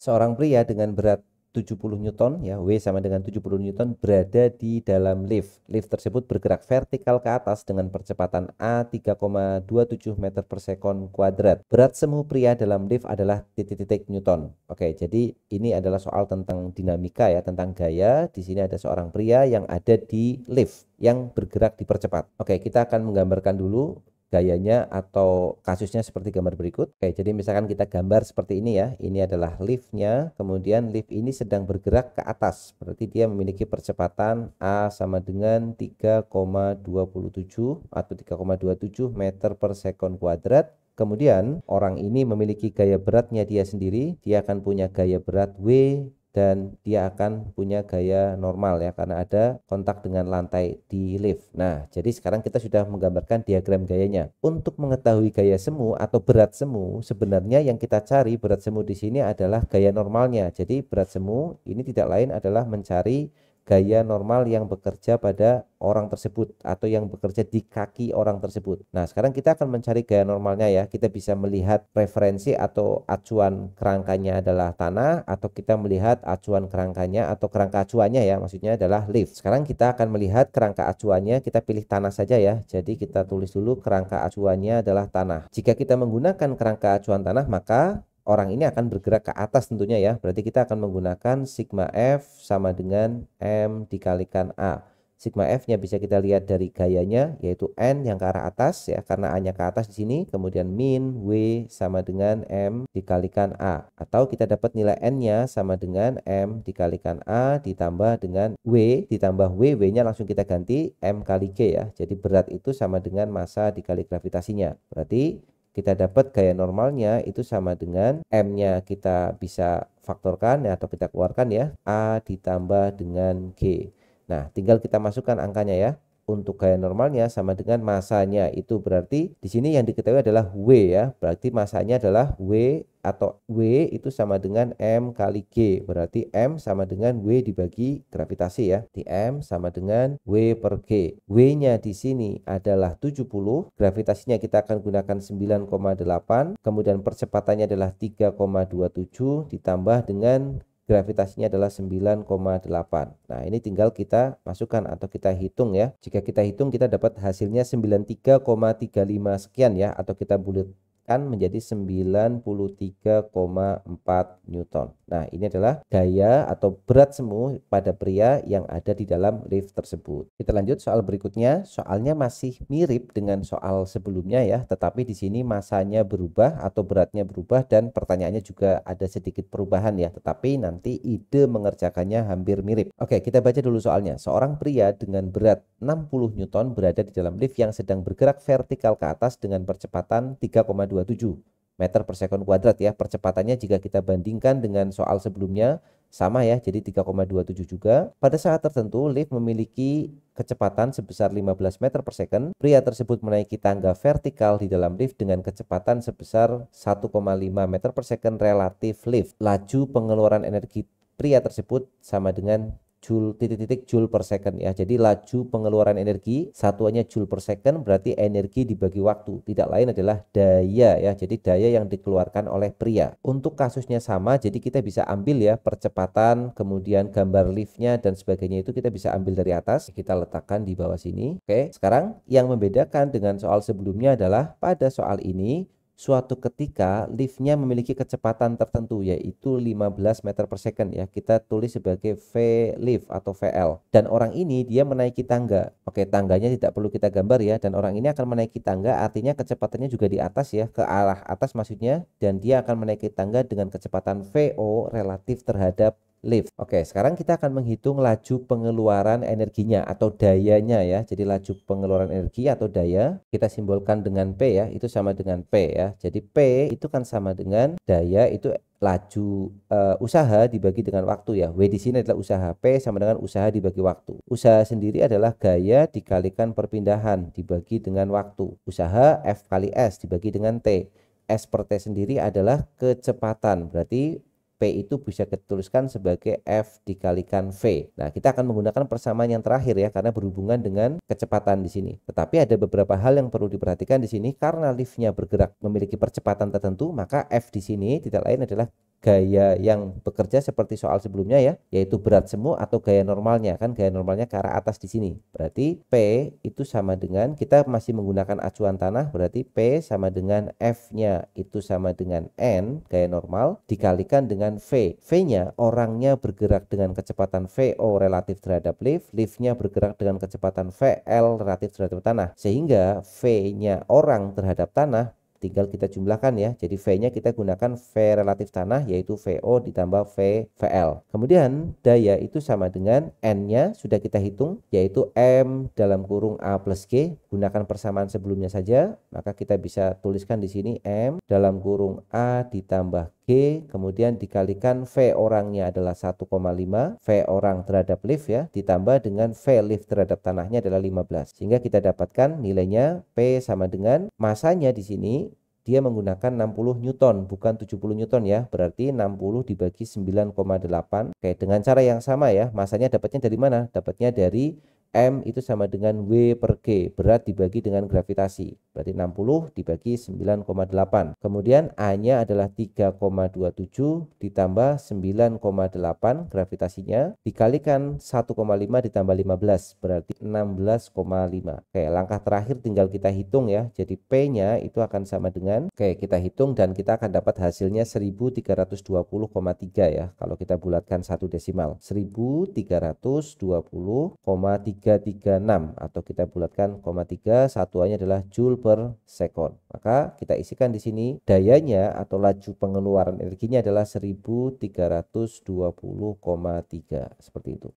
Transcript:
Seorang pria dengan berat 70 Newton ya, W sama dengan 70 Newton berada di dalam lift. Lift tersebut bergerak vertikal ke atas dengan percepatan A 3,27 meter per sekon kuadrat. Berat semu pria dalam lift adalah titik-titik Newton. Oke, jadi ini adalah soal tentang dinamika ya, tentang gaya. Di sini ada seorang pria yang ada di lift yang bergerak dipercepat. Oke, kita akan menggambarkan dulu gayanya atau kasusnya seperti gambar berikut. Oke, jadi misalkan kita gambar seperti ini ya. Ini adalah liftnya, kemudian lift ini sedang bergerak ke atas. Berarti dia memiliki percepatan A sama dengan 3,27 atau 3,27 meter per sekon kuadrat. Kemudian orang ini memiliki gaya beratnya dia sendiri. Dia akan punya gaya berat W dan dia akan punya gaya normal ya, karena ada kontak dengan lantai di lift. Nah, jadi sekarang kita sudah menggambarkan diagram gayanya. Untuk mengetahui gaya semu atau berat semu, sebenarnya yang kita cari berat semu di sini adalah gaya normalnya. Jadi berat semu ini tidak lain adalah mencari gaya normal yang bekerja pada orang tersebut atau yang bekerja di kaki orang tersebut. Nah, sekarang kita akan mencari gaya normalnya ya. Kita bisa melihat referensi atau acuan kerangkanya adalah tanah, atau kita melihat acuan kerangkanya atau kerangka acuannya ya, maksudnya adalah lift. Sekarang kita akan melihat kerangka acuannya, kita pilih tanah saja ya. Jadi kita tulis dulu kerangka acuannya adalah tanah. Jika kita menggunakan kerangka acuan tanah, maka orang ini akan bergerak ke atas tentunya ya. Berarti kita akan menggunakan sigma F sama dengan M dikalikan A. Sigma F-nya bisa kita lihat dari gayanya, yaitu N yang ke arah atas ya, karena A-nya ke atas di sini. Kemudian min W sama dengan M dikalikan A. Atau kita dapat nilai N-nya sama dengan M dikalikan A ditambah dengan W ditambah W. W-nya langsung kita ganti M kali G ya. Jadi berat itu sama dengan massa dikali gravitasinya. Berarti kita dapat gaya normalnya itu sama dengan M-nya kita bisa faktorkan ya, atau kita keluarkan ya, A ditambah dengan G. Nah, tinggal kita masukkan angkanya ya. Untuk gaya normalnya sama dengan masanya, itu berarti di sini yang diketahui adalah W ya. Berarti masanya adalah W, atau W itu sama dengan M kali G. Berarti M sama dengan W dibagi gravitasi ya. Di M sama dengan W per G. W-nya di sini adalah 70, gravitasinya kita akan gunakan 9,8, kemudian percepatannya adalah 3,27 ditambah dengan gravitasinya adalah 9,8. Nah, ini tinggal kita masukkan atau kita hitung ya. Jika kita hitung kita dapat hasilnya 93,35 sekian ya, atau kita bulatkan menjadi 93,4 Newton. Nah, ini adalah gaya atau berat semu pada pria yang ada di dalam lift tersebut. Kita lanjut soal berikutnya. Soalnya masih mirip dengan soal sebelumnya ya, tetapi di sini masanya berubah atau beratnya berubah dan pertanyaannya juga ada sedikit perubahan ya, tetapi nanti ide mengerjakannya hampir mirip. Oke, kita baca dulu soalnya. Seorang pria dengan berat 60 Newton berada di dalam lift yang sedang bergerak vertikal ke atas dengan percepatan 3,27 meter per sekon kuadrat ya. Percepatannya jika kita bandingkan dengan soal sebelumnya sama ya, jadi 3,27 juga. Pada saat tertentu lift memiliki kecepatan sebesar 15 meter per second. Pria tersebut menaiki tangga vertikal di dalam lift dengan kecepatan sebesar 1,5 meter per second relatif lift. Laju pengeluaran energi pria tersebut sama dengan joule joule per second ya. Jadi laju pengeluaran energi satuannya joule per second, berarti energi dibagi waktu, tidak lain adalah daya ya. Jadi daya yang dikeluarkan oleh pria. Untuk kasusnya sama, jadi kita bisa ambil ya percepatan, kemudian gambar liftnya dan sebagainya itu kita bisa ambil dari atas, kita letakkan di bawah sini. Oke, sekarang yang membedakan dengan soal sebelumnya adalah pada soal ini suatu ketika liftnya memiliki kecepatan tertentu yaitu 15 meter per second ya, kita tulis sebagai V lift atau VL, dan orang ini dia menaiki tangga. Oke, tangganya tidak perlu kita gambar ya, dan orang ini akan menaiki tangga, artinya kecepatannya juga di atas ya, ke arah atas maksudnya, dan dia akan menaiki tangga dengan kecepatan VO relatif terhadap lift. Oke, sekarang kita akan menghitung laju pengeluaran energinya atau dayanya ya. Jadi laju pengeluaran energi atau daya kita simbolkan dengan P ya, itu sama dengan P ya. Jadi P itu kan sama dengan daya itu laju usaha dibagi dengan waktu ya. W di sini adalah usaha, P sama dengan usaha dibagi waktu. Usaha sendiri adalah gaya dikalikan perpindahan dibagi dengan waktu. Usaha F kali S dibagi dengan T. S per T sendiri adalah kecepatan. Berarti P itu bisa kita tuliskan sebagai F dikalikan V. Nah, kita akan menggunakan persamaan yang terakhir ya, karena berhubungan dengan kecepatan di sini. Tetapi ada beberapa hal yang perlu diperhatikan di sini, karena liftnya bergerak memiliki percepatan tertentu, maka F di sini tidak lain adalah gaya yang bekerja seperti soal sebelumnya ya, yaitu berat semu atau gaya normalnya. Kan gaya normalnya ke arah atas di sini. Berarti P itu sama dengan, kita masih menggunakan acuan tanah, berarti P sama dengan F-nya itu sama dengan N, gaya normal, dikalikan dengan V. V-nya orangnya bergerak dengan kecepatan VO relatif terhadap lift-nya bergerak dengan kecepatan VL relatif terhadap tanah. Sehingga V-nya orang terhadap tanah tinggal kita jumlahkan ya. Jadi V-nya kita gunakan V relatif tanah, yaitu VO ditambah VL. Kemudian daya itu sama dengan N-nya sudah kita hitung, yaitu M dalam kurung A plus G. Gunakan persamaan sebelumnya saja, maka kita bisa tuliskan di sini M dalam kurung A ditambah G, kemudian dikalikan V orangnya adalah 1,5, V orang terhadap lift ya, ditambah dengan V lift terhadap tanahnya adalah 15. Sehingga kita dapatkan nilainya P sama dengan masanya di sini dia menggunakan 60 Newton bukan 70 Newton ya. Berarti 60 dibagi 9,8. Oke, dengan cara yang sama ya. Masanya dapatnya dari mana? Dapatnya dari M itu sama dengan W per G, berat dibagi dengan gravitasi. Berarti 60 dibagi 9,8. Kemudian A-nya adalah 3,27 ditambah 9,8 gravitasinya, dikalikan 1,5 ditambah 15, berarti 16,5. Oke, langkah terakhir tinggal kita hitung ya. Jadi P-nya itu akan sama dengan, oke, kita hitung dan kita akan dapat hasilnya 1320,3 ya. Kalau kita bulatkan satu desimal, 1320,336, atau kita bulatkan 0,3, satuannya adalah joule per second. Maka kita isikan di sini dayanya atau laju pengeluaran energinya adalah 1320,3, seperti itu.